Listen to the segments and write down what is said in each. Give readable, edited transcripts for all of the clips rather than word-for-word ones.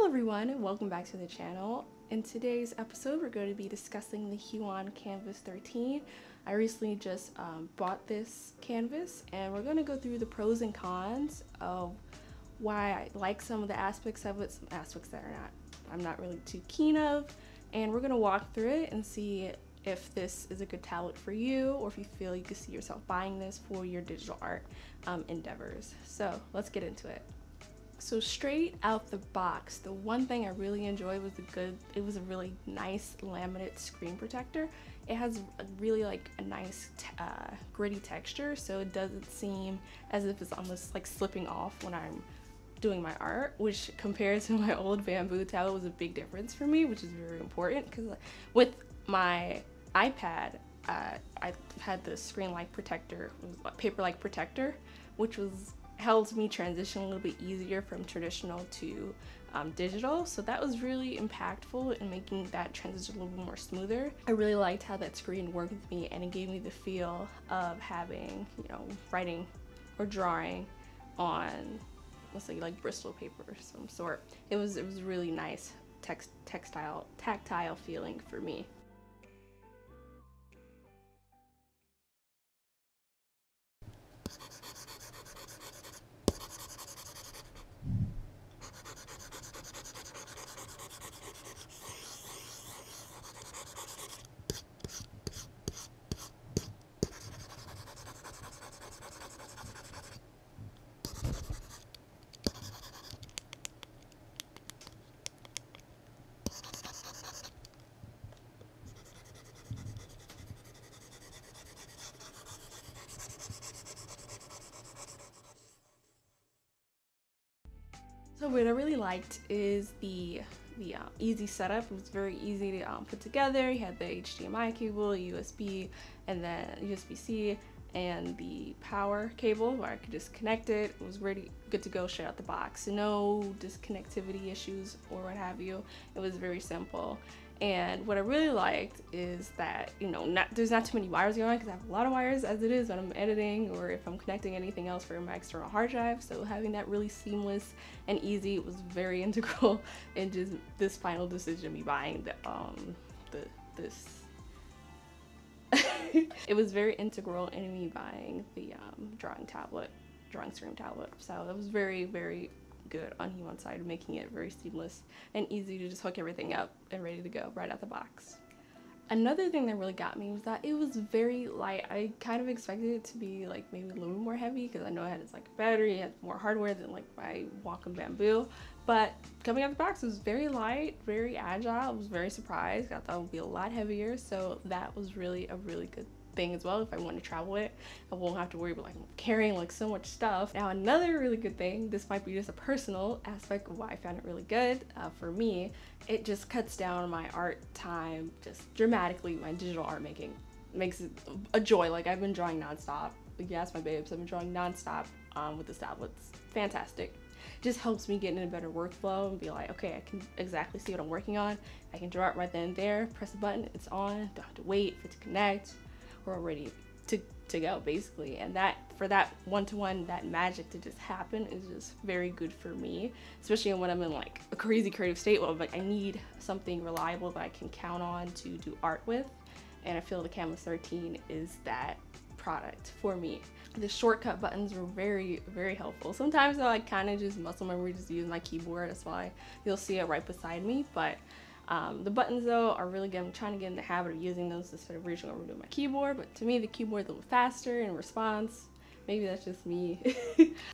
everyone, and welcome back to the channel. In today's episode, we're going to be discussing the Huion Kamvas 13. I recently just bought this canvas, and we're going to go through the pros and cons of why I like some of the aspects of it, some aspects that I'm not really too keen of, and we're going to walk through it and see if this is a good tablet for you, or if you feel you could see yourself buying this for your digital art endeavors. So let's get into it. So straight out the box, the one thing I really enjoyed was it was a really nice laminate screen protector. It has really a nice gritty texture, so it doesn't seem as if it's almost like slipping off when I'm doing my art, which compared to my old bamboo tablet was a big difference for me, which is very important because with my iPad, I had the screen-like protector, paper-like protector, which helped me transition a little bit easier from traditional to digital, so that was really impactful in making that transition a little bit more smoother. I really liked how that screen worked with me, and it gave me the feel of having, writing or drawing on, let's say, like Bristol paper of some sort. It was really nice tactile feeling for me. So what I really liked is the easy setup. It was very easy to put together. You had the HDMI cable, USB, and then USB-C, and the power cable where I could just connect it. It was ready, good to go straight out the box. No disconnectivity issues or what have you. It was very simple. And what I really liked is that, there's not too many wires going on, because I have a lot of wires as it is when I'm editing or if I'm connecting anything else for my external hard drive. So having that really seamless and easy was very integral in just this final decision, me buying this. It was very integral in me buying the drawing screen tablet. So it was very, very good on Huion's side, making it very seamless and easy to just hook everything up and ready to go right out the box. Another thing that really got me was that it was very light. I kind of expected it to be maybe a little bit more heavy, because I know it had a battery, it had more hardware than my Wacom bamboo, but coming out the box it was very light, very agile. I was very surprised. I thought it would be a lot heavier, so that was really a really good thing as well. If I want to travel it, I won't have to worry about carrying so much stuff. Now, another really good thing, this might be just a personal aspect of why I found it really good, for me, it just cuts down my art time just dramatically. My digital art making makes it a joy. I've been drawing nonstop. Yes, my babes, I've been drawing nonstop with this tablet. It's fantastic. Just helps me get in a better workflow and be okay, I can exactly see what I'm working on. I can draw it right then and there, press a button, it's on, don't have to wait for it to connect. We're all ready to go, basically. And that, for that one-to-one, that magic to just happen is just very good for me, especially when I'm in a crazy creative state where I need something reliable that I can count on to do art with. And I feel the Kamvas 13 is that product for me. The shortcut buttons were very, very helpful. Sometimes I kind of just muscle memory, just use my keyboard. That's why you'll see it right beside me. But the buttons though are really good. I'm trying to get in the habit of using those instead of reaching over to my keyboard, but to me the keyboard's a little faster in response. Maybe that's just me.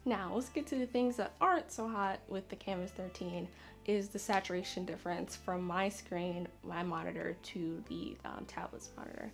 Now let's get to the things that aren't so hot with the Kamvas 13 is the saturation difference from my screen, my monitor, to the tablet's monitor.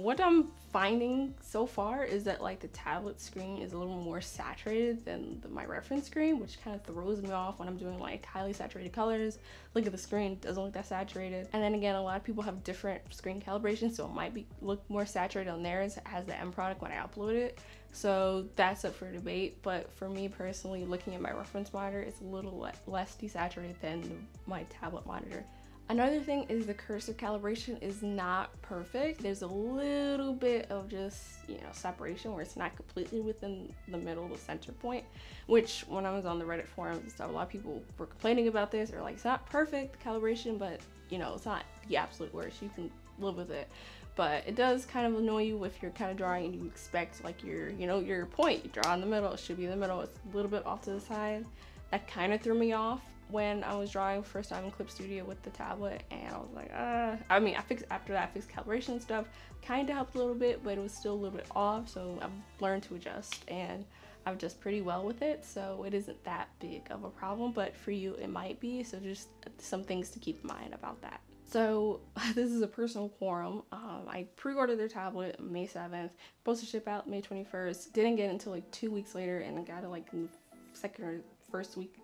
What I'm finding so far is that the tablet screen is a little more saturated than my reference screen, which kind of throws me off when I'm doing highly saturated colors. Look at the screen, it doesn't look that saturated. And then again, a lot of people have different screen calibrations, so it might look more saturated on theirs as the end product when I upload it. So that's up for debate, but for me personally, looking at my reference monitor, it's a little less desaturated than my tablet monitor. Another thing is the cursor calibration is not perfect. There's a little bit of just, you know, separation where it's not completely within the middle, the center point, which when I was on the Reddit forums and stuff, a lot of people were complaining about this, or like, it's not perfect calibration, but you know, it's not the absolute worst. You can live with it. But it does kind of annoy you if you're kind of drawing and you expect like your, you know, your point, you draw in the middle, it should be in the middle, it's a little bit off to the side. That kind of threw me off when I was drawing first time in Clip Studio with the tablet, and I was like, I mean, I fixed calibration and stuff, kind of helped a little bit, but it was still a little bit off, so I've learned to adjust, and I've adjusted pretty well with it, so it isn't that big of a problem, but for you it might be, so just some things to keep in mind about that. So this is a personal quorum. I pre-ordered their tablet May 7th, supposed to ship out May 21st, didn't get it until like 2 weeks later, and I got it like in the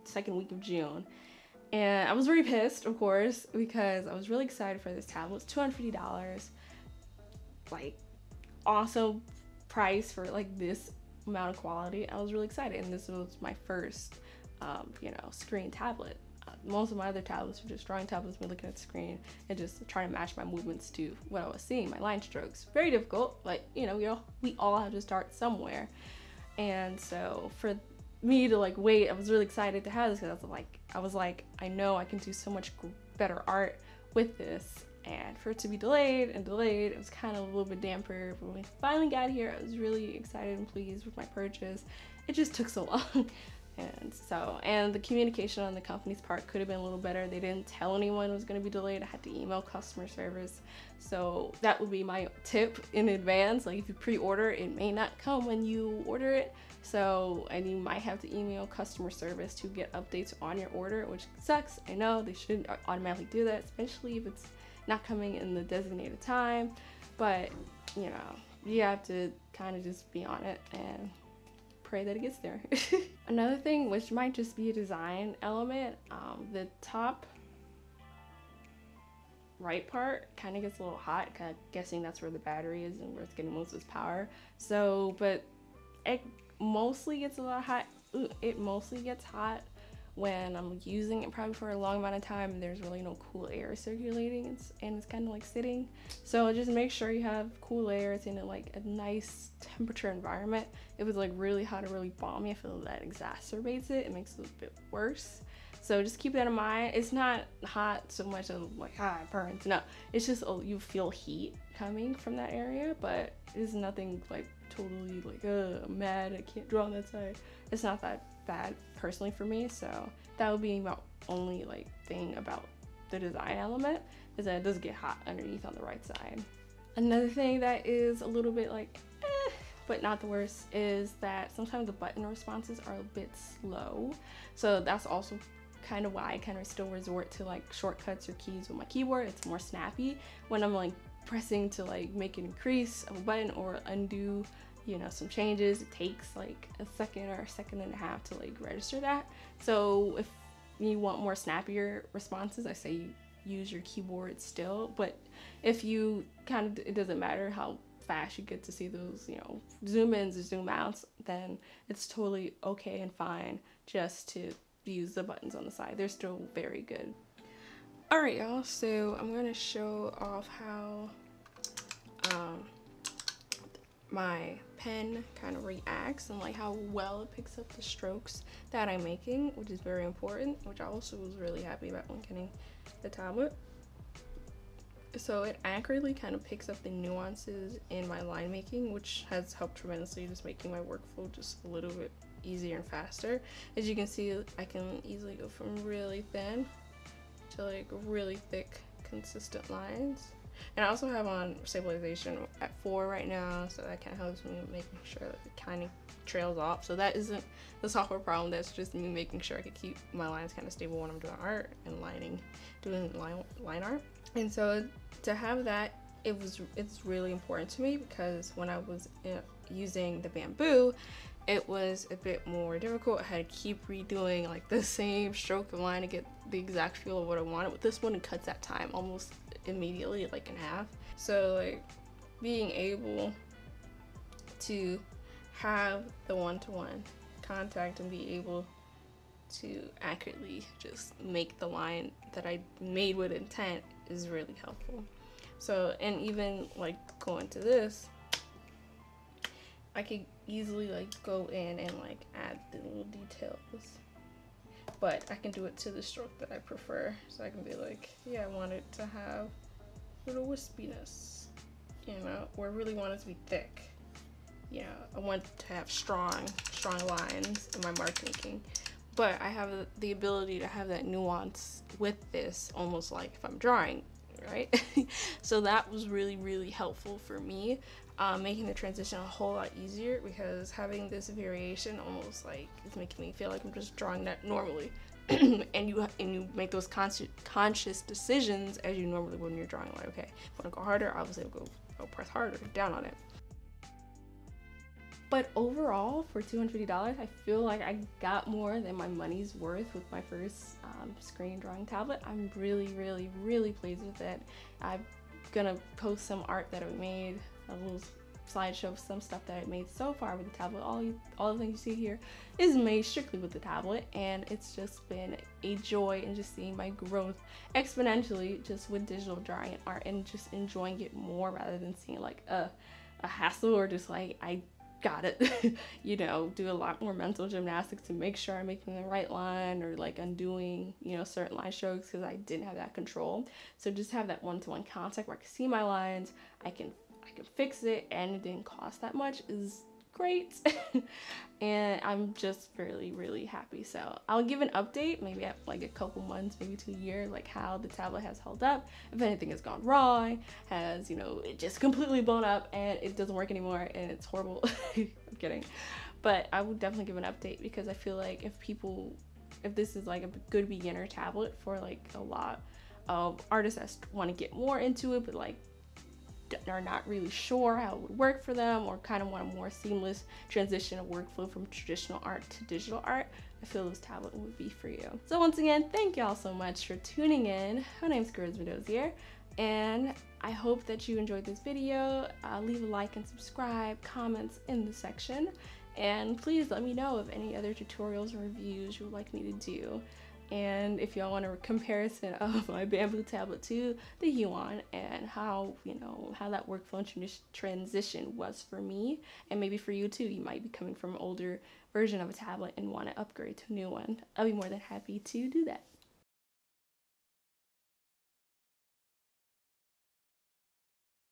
second week of June. And I was very pissed, of course, because I was really excited for this tablet. It's $250, like awesome price for like this amount of quality. I was really excited, and this was my first, you know, screen tablet. Most of my other tablets were just drawing tablets, me looking at the screen and just trying to match my movements to what I was seeing, my line strokes. Very difficult, but you know, we all have to start somewhere. And so for me to like wait, I was really excited to have this because I was like, I know I can do so much better art with this. And for it to be delayed, it was kind of a little bit damper. But when we finally got here, I was really excited and pleased with my purchase. It just took so long. And the communication on the company's part could have been a little better. They didn't tell anyone it was going to be delayed. I had to email customer service. So that would be my tip in advance. Like if you pre-order, it may not come when you order it. And you might have to email customer service to get updates on your order, which sucks. I know they shouldn't automatically do that, especially if it's not coming in the designated time. But you know, you have to kind of just be on it and pray that it gets there. Another thing, which might just be a design element, the top right part kind of gets a little hot, kind of guessing that's where the battery is and where it's getting most of its power. So, but it mostly gets a lot hot. It mostly gets hot when I'm using it probably for a long amount of time and there's really no cool air circulating, and it's kind of like sitting. So just make sure you have cool air. It's in like a nice temperature environment. If it's like really hot or really balmy, I feel that exacerbates it. It makes it a bit worse. So just keep that in mind. It's not hot so much of like, it burns. No, it's just you feel heat coming from that area, but it's nothing like totally like, I'm mad, I can't draw on that side. It's not that bad personally for me, so that would be about only like thing about the design element, is that it does get hot underneath on the right side. Another thing that is a little bit like but not the worst, is that sometimes the button responses are a bit slow, so that's also kind of why I kind of still resort to like shortcuts or keys with my keyboard. It's more snappy when I'm like pressing to like make an increase of a button or undo, you know, some changes. It takes like a second or a second and a half to like register that. So if you want more snappier responses, I say you use your keyboard still, but if you it doesn't matter how fast you get to see those, you know, zoom ins or zoom outs, then it's totally okay and fine just to use the buttons on the side. They're still very good. Alright y'all, so I'm going to show off how my pen kind of reacts and like how well it picks up the strokes that I'm making, which is very important, which I also was really happy about when getting the tablet. So it accurately kind of picks up the nuances in my line making, which has helped tremendously, just making my workflow just a little bit easier and faster. As you can see, I can easily go from really thin to like really thick, consistent lines. And I also have on stabilization at 4 right now, so that kind of helps me making sure that it kind of trails off. So that isn't the software problem, that's just me making sure I can keep my lines kind of stable when I'm doing art and doing line art. And so to have that, it's really important to me, because when I was using the bamboo, it was a bit more difficult. I had to keep redoing like the same stroke of line to get the exact feel of what I wanted. With this one, it cuts that time almost immediately, like in half. So like being able to have the one-to-one contact and be able to accurately just make the line that I made with intent is really helpful. So, and even like going to this, I could easily like go in and like add the little details, but I can do it to the stroke that I prefer. So I can be like, yeah, I want it to have a little wispiness, you know, or I really want it to be thick. Yeah, I want to have strong lines in my mark making, but I have the ability to have that nuance with this, almost like if I'm drawing, right? So that was really helpful for me, making the transition a whole lot easier, because having this variation almost like it's making me feel like I'm just drawing that normally. and you make those conscious decisions as you normally would when you're drawing. Like, okay, if I want to go harder, obviously I'll press harder down on it. But overall, for $250, I feel like I got more than my money's worth with my first screen drawing tablet. I'm really pleased with it. I'm gonna post some art that I made, a little slideshow of some stuff that I made so far with the tablet. All the things you see here is made strictly with the tablet, and it's just been a joy, and just seeing my growth exponentially just with digital drawing and art, and just enjoying it more rather than seeing like a hassle, or just like I got it. You know, do a lot more mental gymnastics to make sure I'm making the right line, or like undoing, you know, certain line strokes because I didn't have that control. So just have that one-to-one contact where I can see my lines, I can fix it, and it didn't cost that much is great. And I'm just really happy. So I'll give an update maybe at like a couple months, maybe to a year, like how the tablet has held up, if anything has gone wrong, has, you know, it just completely blown up and it doesn't work anymore and it's horrible. I'm kidding, but I would definitely give an update, because I feel like if this is like a good beginner tablet for like a lot of artists that want to get more into it, but like are not really sure how it would work for them, or kind of want a more seamless transition of workflow from traditional art to digital art, I feel this tablet would be for you. So once again, thank y'all so much for tuning in. My name's Charisma, and I hope that you enjoyed this video. Leave a like and subscribe, comments in the section, and please let me know of any other tutorials or reviews you would like me to do. And if y'all want a comparison of my bamboo tablet to the Huion, and how, you know, how that workflow and transition was for me, and maybe for you too, you might be coming from an older version of a tablet and want to upgrade to a new one, I'll be more than happy to do that.